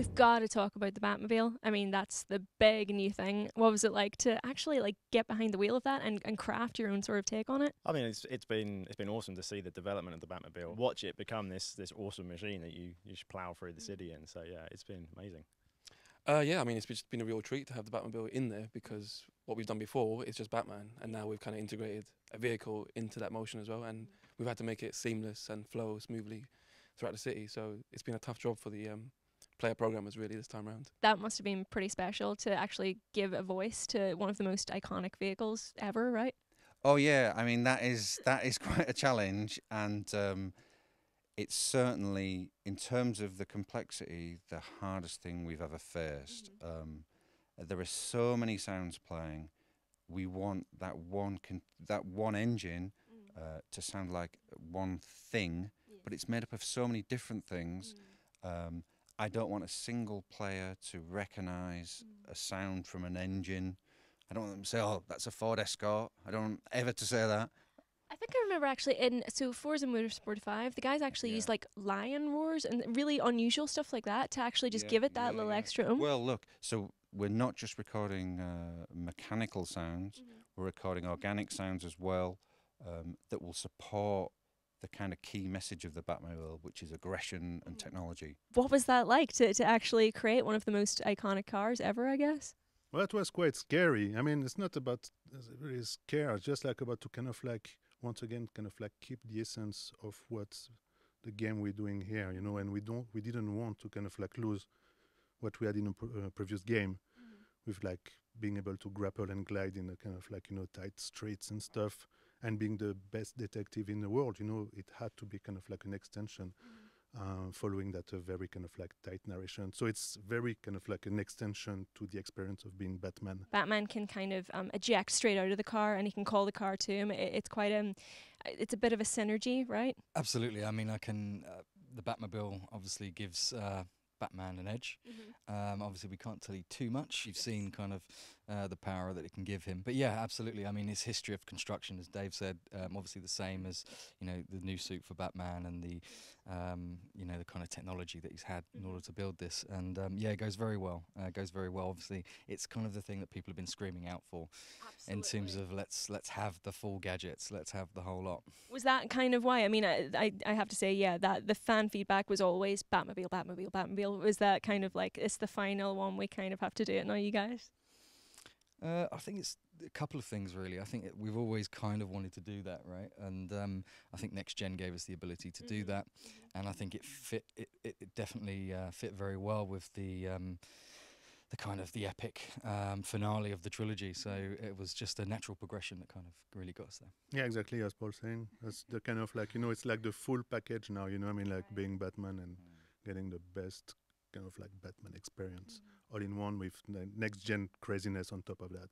We've got to talk about the Batmobile. I mean, that's the big new thing. What was it like to actually like get behind the wheel of that and craft your own sort of take on it? I mean, it's been awesome to see the development of the Batmobile. Watch it become this awesome machine that you just plow through the city in. So yeah, it's been amazing. Yeah, I mean, it's just been a real treat to have the Batmobile in there, because what we've done before is just Batman, and now we've kind of integrated a vehicle into that motion as well, and we've had to make it seamless and flow smoothly throughout the city. So it's been a tough job for the player programmers really this time around. That must have been pretty special to actually give a voice to one of the most iconic vehicles ever, right? Oh yeah, I mean that is quite a challenge, and it's certainly, in terms of the complexity, the hardest thing we've ever faced. There are so many sounds playing. We want that one engine to sound like one thing, but it's made up of so many different things. I don't want a single player to recognise a sound from an engine. I don't want them to say, "Oh, that's a Ford Escort." I don't want ever to say that. I think I remember actually in Forza Motorsport 5, the guys actually used like lion roars and really unusual stuff like that to actually just give it that little extra oomph. Well, look, so we're not just recording mechanical sounds, we're recording organic sounds as well, that will support the kind of key message of the Batmobile, which is aggression and technology. What was that like to actually create one of the most iconic cars ever, I guess? Well, it was quite scary. I mean, it's not about really scare. It's just like about to kind of like, once again, kind of like keep the essence of what the game we're doing here, you know. And we didn't want to kind of like lose what we had in a previous game, with like being able to grapple and glide in a kind of like, you know, tight streets and stuff, and being the best detective in the world. You know, it had to be kind of like an extension. Following that very kind of like tight narration. So it's very kind of like an extension to the experience of being Batman. Batman can kind of eject straight out of the car and he can call the car to him. It's quite it's a bit of a synergy, right? Absolutely. I mean, the Batmobile obviously gives Batman an edge. Obviously, we can't tell you too much. You've seen kind of the power that it can give him. But yeah, absolutely. I mean, his history of construction, as Dave said, obviously the same as, you know, the new suit for Batman and the, you know, the kind of technology that he's had in order to build this. And yeah, it goes very well. Obviously, it's kind of the thing that people have been screaming out for. Absolutely. In terms of let's have the full gadgets, let's have the whole lot. Was that kind of why? I mean, I have to say, yeah, that the fan feedback was always Batmobile, Batmobile, Batmobile. Was that kind of like, it's the final one, we kind of have to do it now, you guys? I think it's a couple of things, really. I think we've always kind of wanted to do that, right? And I think Next Gen gave us the ability to do that, and I think it definitely fit very well with the kind of the epic finale of the trilogy. So it was just a natural progression that kind of really got us there. Yeah, exactly, as Paul's saying. That's the kind of like, you know, it's like the full package now, you know, I mean, like being Batman and getting the best kind of like Batman experience all in one, with the next gen craziness on top of that.